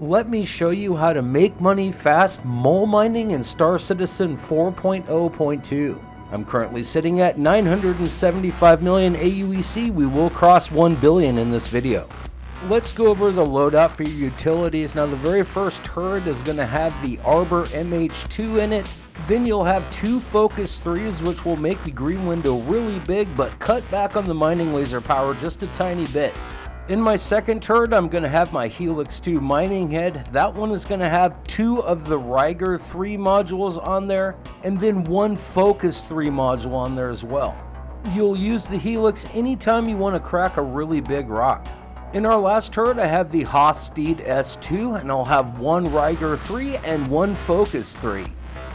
Let me show you how to make money fast mole mining in Star Citizen 4.0.2. I'm currently sitting at 975 million AUEC. We will cross 1 billion in this video. Let's go over the loadout for your utilities. Now the very first turret is going to have the Arbor MH2 in it. Then you'll have 2 Focus 3s, which will make the green window really big but cut back on the mining laser power just a tiny bit. In my second turret, I'm going to have my Helix 2 mining head. That one is going to have 2 of the Riger 3 modules on there, and then 1 Focus 3 module on there as well. You'll use the Helix anytime you want to crack a really big rock. In our last turret, I have the Steed S2, and I'll have 1 Riger 3 and 1 Focus 3.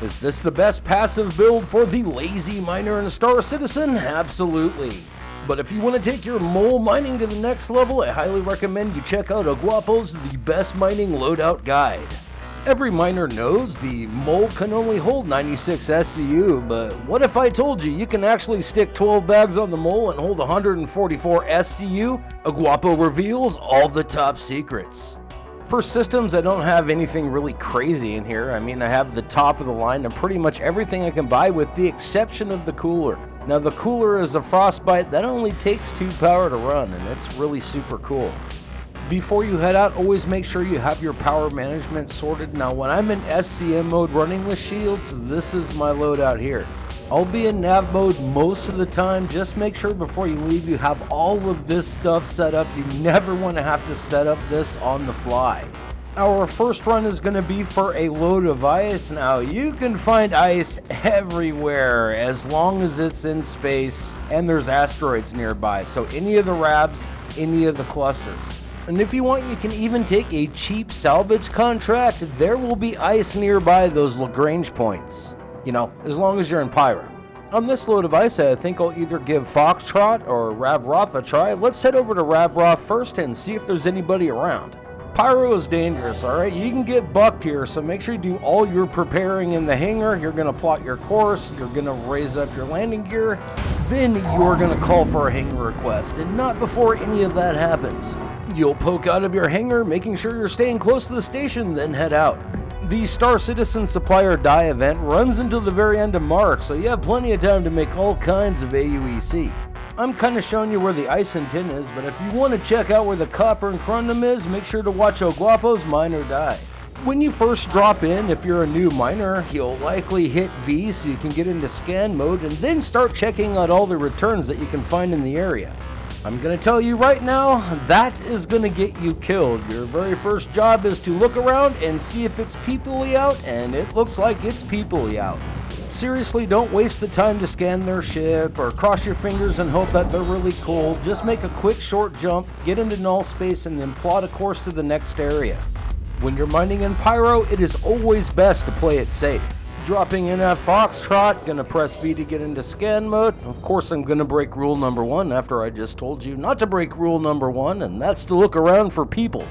Is this the best passive build for the lazy miner in Star Citizen? Absolutely. But if you want to take your mole mining to the next level, I highly recommend you check out Aguapo's The Best Mining Loadout Guide. Every miner knows the mole can only hold 96 SCU, but what if I told you can actually stick 12 bags on the mole and hold 144 SCU? Aguapo reveals all the top secrets. For systems, I don't have anything really crazy in here. I mean, I have the top of the line and pretty much everything I can buy with the exception of the cooler. Now the cooler is a frostbite that only takes 2 power to run, and it's really super cool. Before you head out, always make sure you have your power management sorted. Now when I'm in SCM mode running with shields, this is my loadout here. I'll be in nav mode most of the time. Just make sure before you leave you have all of this stuff set up. You never want to have to set up this on the fly. Our first run is going to be for a load of ice. Now you can find ice everywhere as long as it's in space and there's asteroids nearby. So any of the RABs, any of the clusters. And if you want, you can even take a cheap salvage contract. There will be ice nearby those Lagrange points. You know, as long as you're in Pyro. On this load of ice, I think I'll either give Foxtrot or Rabroth a try. Let's head over to Rabroth first and see if there's anybody around. Pyro is dangerous, alright? You can get bucked here, so make sure you do all your preparing in the hangar. You're going to plot your course, you're going to raise up your landing gear, then you're going to call for a hangar request, and not before any of that happens. You'll poke out of your hangar, making sure you're staying close to the station, then head out. The Star Citizen Supply or Die event runs until the very end of March, so you have plenty of time to make all kinds of AUEC. I'm kind of showing you where the ice and tin is, but if you want to check out where the copper and corundum is, make sure to watch Aguapo's Mine or Die. When you first drop in, if you're a new miner, you'll likely hit V so you can get into scan mode and then start checking out all the returns that you can find in the area. I'm going to tell you right now, that is going to get you killed. Your very first job is to look around and see if it's people-y out, and it looks like it's people-y out. Seriously, don't waste the time to scan their ship or cross your fingers and hope that they're really cool. Just make a quick short jump, get into null space, and then plot a course to the next area. When you're mining in Pyro, it is always best to play it safe. Dropping in at Foxtrot, gonna press B to get into scan mode. Of course, I'm gonna break rule number 1 after I just told you not to break rule number 1, and that's to look around for people.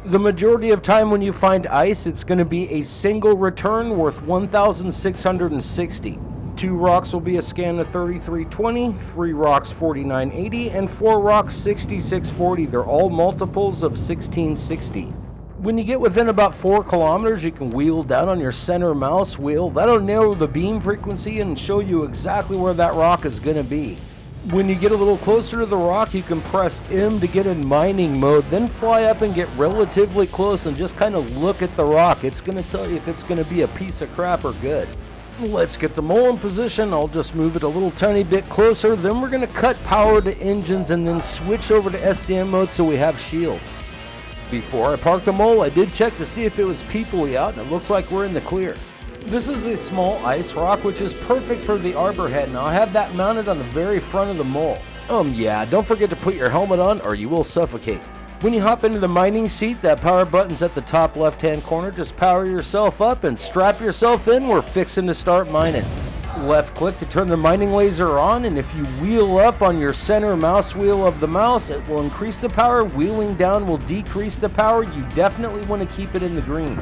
The majority of time when you find ice, it's going to be a single return worth 1,660. 2 rocks will be a scan of 3320, 3 rocks 4980, and 4 rocks 6640. They're all multiples of 1660. When you get within about 4 kilometers, you can wheel down on your center mouse wheel. That'll narrow the beam frequency and show you exactly where that rock is going to be. When you get a little closer to the rock, you can press M to get in mining mode, then fly up and get relatively close and just kind of look at the rock. It's going to tell you if it's going to be a piece of crap or good. Let's get the mole in position. I'll just move it a little tiny bit closer. Then we're going to cut power to engines and then switch over to SCM mode so we have shields. Before I parked the mole, I did check to see if it was people-y out, and it looks like we're in the clear. This is a small ice rock, which is perfect for the arbor head. Now I have that mounted on the very front of the mole. Yeah, don't forget to put your helmet on or you will suffocate. When you hop into the mining seat, that power button's at the top left-hand corner. Just power yourself up and strap yourself in. We're fixing to start mining. Left click to turn the mining laser on, and if you wheel up on your center mouse wheel of the mouse, it will increase the power. Wheeling down will decrease the power. You definitely want to keep it in the green.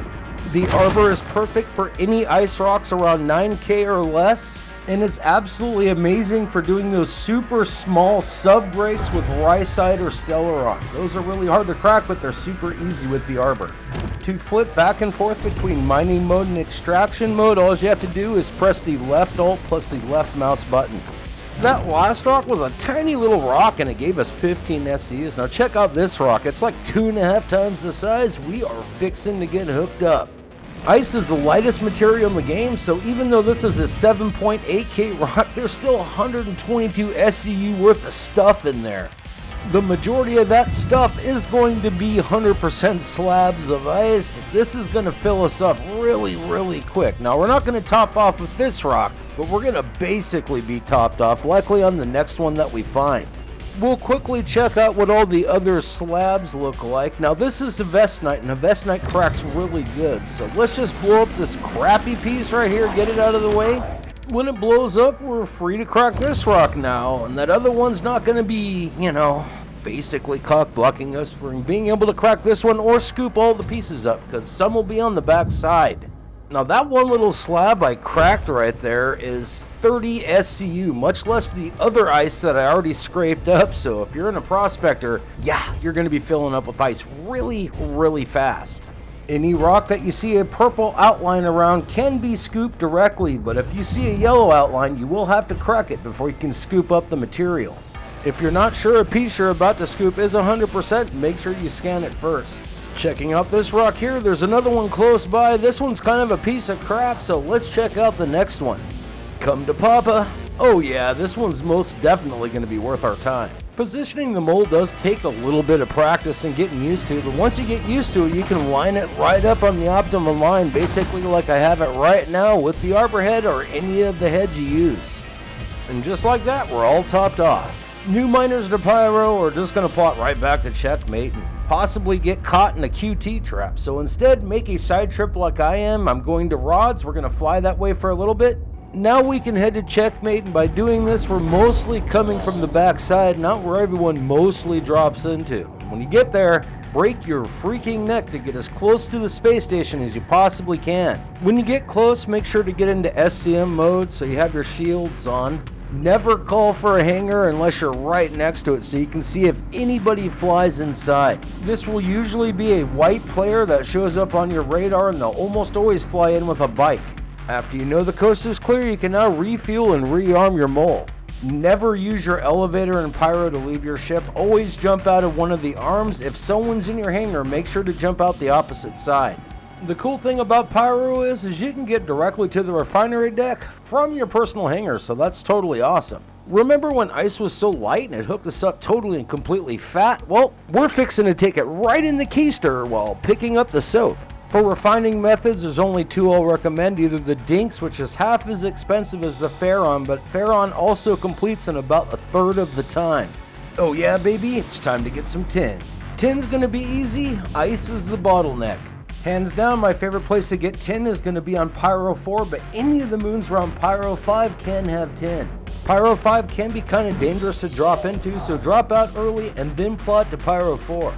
The arbor is perfect for any ice rocks around 9K or less, and it's absolutely amazing for doing those super small sub breaks with Rhycite or Stellar Rock. Those are really hard to crack, but they're super easy with the arbor. To flip back and forth between mining mode and extraction mode, all you have to do is press the left alt plus the left mouse button. That last rock was a tiny little rock and it gave us 15 SCUs. Now check out this rock, it's like 2.5 times the size. We are fixing to get hooked up. Ice is the lightest material in the game, so even though this is a 7.8k rock, there's still 122 SCU worth of stuff in there. The majority of that stuff is going to be 100% slabs of ice. This is going to fill us up really quick. Now we're not going to top off with this rock, but we're going to basically be topped off, likely on the next one that we find. We'll quickly check out what all the other slabs look like. Now this is a Vestnite, and a Vestnite cracks really good. So let's just blow up this crappy piece right here, get it out of the way. When it blows up, we're free to crack this rock now, and that other one's not going to be, you know, basically cock blocking us from being able to crack this one or scoop all the pieces up, because some will be on the back side. Now that one little slab I cracked right there is 30 SCU, much less the other ice that I already scraped up. So if you're in a prospector, yeah, you're going to be filling up with ice really fast. Any rock that you see a purple outline around can be scooped directly, but if you see a yellow outline, you will have to crack it before you can scoop up the material. If you're not sure a piece you're about to scoop is 100%, make sure you scan it first. Checking out this rock here, there's another one close by. This one's kind of a piece of crap, so let's check out the next one. Come to Papa. Oh yeah, this one's most definitely going to be worth our time. Positioning the mold does take a little bit of practice and getting used to, but once you get used to it, you can line it right up on the optimum line, basically like I have it right now with the arbor head or any of the heads you use. And just like that, we're all topped off. New miners to Pyro are just going to plot right back to checkmate and possibly get caught in a QT trap. So instead, make a side trip like I am. I'm going to rods. We're going to fly that way for a little bit. Now we can head to checkmate, and by doing this, we're mostly coming from the back side, not where everyone mostly drops into. When you get there, break your freaking neck to get as close to the space station as you possibly can. When you get close, make sure to get into SCM mode so you have your shields on. Never call for a hangar unless you're right next to it so you can see if anybody flies inside. This will usually be a white player that shows up on your radar, and they'll almost always fly in with a bike. After you know the coast is clear, you can now refuel and rearm your mole. Never use your elevator and pyro to leave your ship. Always jump out of one of the arms. If someone's in your hangar, make sure to jump out the opposite side. The cool thing about Pyro is you can get directly to the refinery deck from your personal hangar, so that's totally awesome. Remember when ice was so light and it hooked us up totally and completely fat? Well, we're fixing to take it right in the keister while picking up the soap. For refining methods, there's only two I'll recommend, either the Dinks, which is half as expensive as the Ferron, but Ferron also completes in about 1/3 of the time. Oh yeah, baby, it's time to get some tin. Tin's gonna be easy, ice is the bottleneck. Hands down, my favorite place to get tin is going to be on Pyro 4, but any of the moons around Pyro 5 can have tin. Pyro 5 can be kind of dangerous to drop into, so drop out early and then plot to Pyro 4.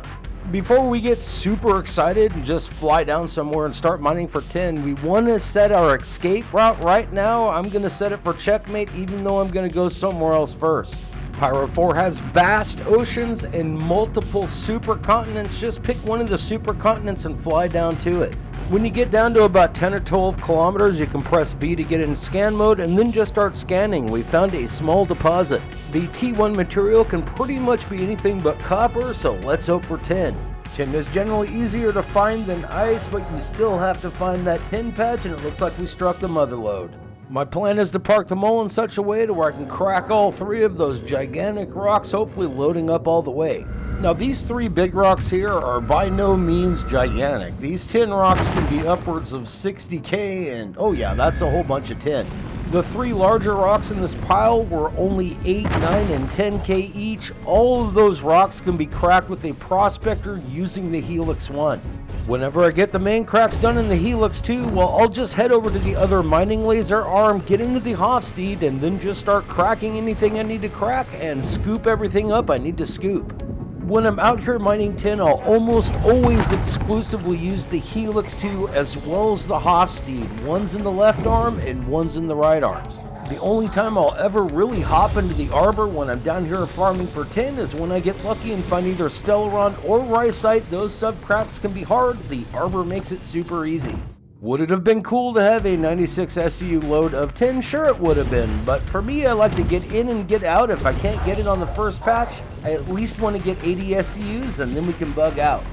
Before we get super excited and just fly down somewhere and start mining for tin, we want to set our escape route right now. I'm going to set it for checkmate, even though I'm going to go somewhere else first. Pyro 4 has vast oceans and multiple supercontinents. Just pick one of the supercontinents and fly down to it. When you get down to about 10 or 12 kilometers, you can press V to get in scan mode and then just start scanning. We found a small deposit. The T1 material can pretty much be anything but copper, so let's hope for tin. Tin is generally easier to find than ice, but you still have to find that tin patch, and it looks like we struck the mother lode. My plan is to park the mole in such a way to where I can crack all three of those gigantic rocks, hopefully loading up all the way. Now these three big rocks here are by no means gigantic. These tin rocks can be upwards of 60k, and oh yeah, that's a whole bunch of tin. The three larger rocks in this pile were only 8, 9, and 10k each. All of those rocks can be cracked with a prospector using the Helix 1. Whenever I get the main cracks done in the Helix 2, well, I'll just head over to the other mining laser arm, get into the Hofstede, and then just start cracking anything I need to crack and scoop everything up I need to scoop. When I'm out here mining tin, I'll almost always exclusively use the Helix 2 as well as the Hofstede. One's in the left arm and one's in the right arm. The only time I'll ever really hop into the arbor when I'm down here farming for tin is when I get lucky and find either Stellaron or Rhycite. Those subcrafts can be hard, the arbor makes it super easy. Would it have been cool to have a 96 SCU load of tin? Sure it would have been, but for me I like to get in and get out. If I can't get it on the first patch, I at least want to get 80 SCUs and then we can bug out.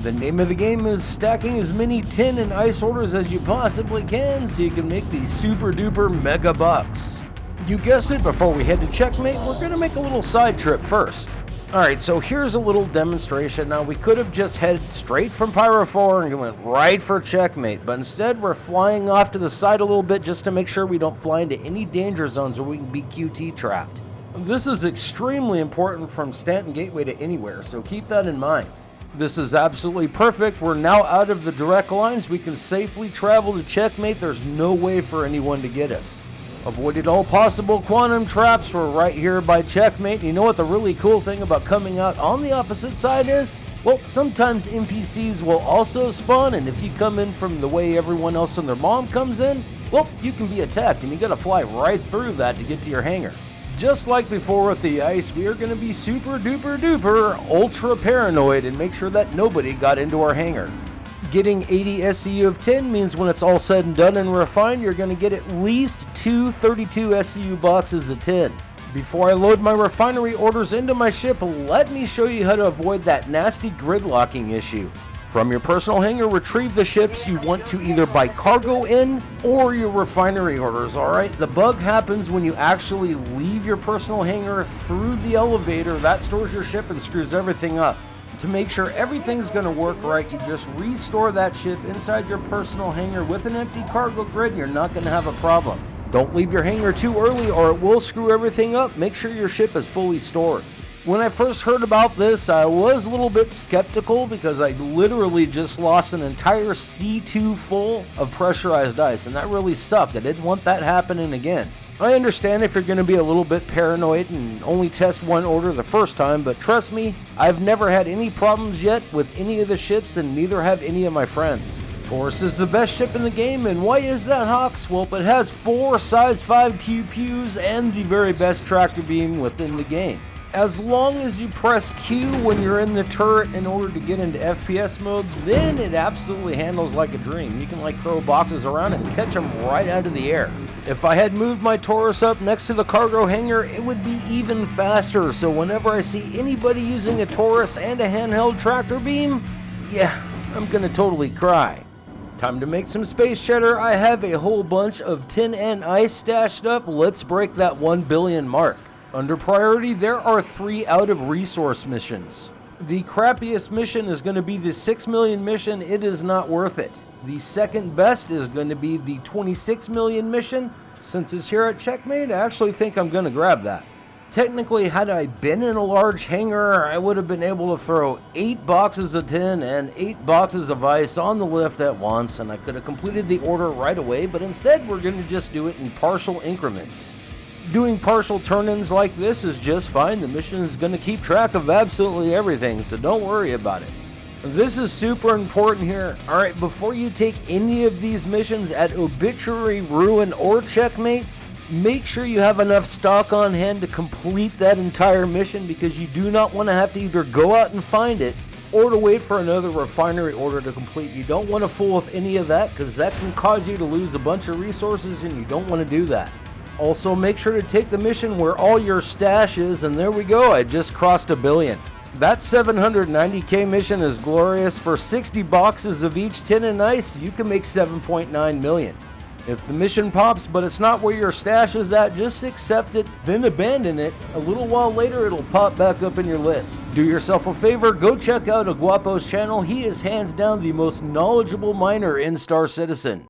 The name of the game is stacking as many tin and ice orders as you possibly can so you can make these super duper mega bucks. You guessed it, before we head to checkmate, we're going to make a little side trip first. Alright, so here's a little demonstration. Now we could have just headed straight from Pyro 4 and went right for checkmate, but instead we're flying off to the side a little bit just to make sure we don't fly into any danger zones where we can be QT trapped. This is extremely important from Stanton Gateway to anywhere, so keep that in mind. This is absolutely perfect. We're now out of the direct lines. We can safely travel to checkmate. There's no way for anyone to get us. Avoided all possible quantum traps. We're right here by checkmate. You know what the really cool thing about coming out on the opposite side is? Well, sometimes NPCs will also spawn, and if you come in from the way everyone else and their mom comes in, well, you can be attacked, and you gotta fly right through that to get to your hangar. Just like before with the ice, we are going to be super duper duper ultra paranoid and make sure that nobody got into our hangar. Getting 80 SCU of tin means when it's all said and done and refined, you're going to get at least 2 32 SCU boxes of tin. Before I load my refinery orders into my ship, let me show you how to avoid that nasty gridlocking issue. From your personal hangar, retrieve the ships you want to either buy cargo in or your refinery orders, alright? The bug happens when you actually leave your personal hangar through the elevator. That stores your ship and screws everything up. To make sure everything's going to work right, you just restore that ship inside your personal hangar with an empty cargo grid and you're not going to have a problem. Don't leave your hangar too early or it will screw everything up. Make sure your ship is fully stored. When I first heard about this, I was a little bit skeptical because I literally just lost an entire C2 full of pressurized ice, and that really sucked. I didn't want that happening again. I understand if you're going to be a little bit paranoid and only test one order the first time, but trust me, I've never had any problems yet with any of the ships, and neither have any of my friends. Taurus is the best ship in the game, and why is that, Hawks? Well, it has 4 size 5 pew-pews and the very best tractor beam within the game. As long as you press Q when you're in the turret in order to get into FPS mode, then it absolutely handles like a dream. You can like throw boxes around and catch them right out of the air. If I had moved my Taurus up next to the cargo hangar, it would be even faster. So whenever I see anybody using a Taurus and a handheld tractor beam, yeah, I'm gonna totally cry. Time to make some space cheddar. I have a whole bunch of tin and ice stashed up. Let's break that 1 billion mark. Under priority, there are 3 out of resource missions. The crappiest mission is going to be the 6 million mission. It is not worth it. The second best is going to be the 26 million mission. Since it's here at checkmate, I actually think I'm going to grab that. Technically, had I been in a large hangar, I would have been able to throw 8 boxes of tin and 8 boxes of ice on the lift at once, and I could have completed the order right away, but instead we're going to just do it in partial increments. Doing partial turn-ins like this is just fine. The mission is going to keep track of absolutely everything, so don't worry about it. This is super important here. Alright, before you take any of these missions at Obituary, Ruin, or Checkmate, make sure you have enough stock on hand to complete that entire mission, because you do not want to have to either go out and find it or to wait for another refinery order to complete. You don't want to fool with any of that, because that can cause you to lose a bunch of resources, and you don't want to do that. Also, make sure to take the mission where all your stash is, and there we go, I just crossed 1 billion. That 790k mission is glorious. For 60 boxes of each tin and ice, you can make 7.9 million. If the mission pops but it's not where your stash is at, just accept it, then abandon it. A little while later, it'll pop back up in your list. Do yourself a favor, go check out Aguapo's channel. He is hands down the most knowledgeable miner in Star Citizen.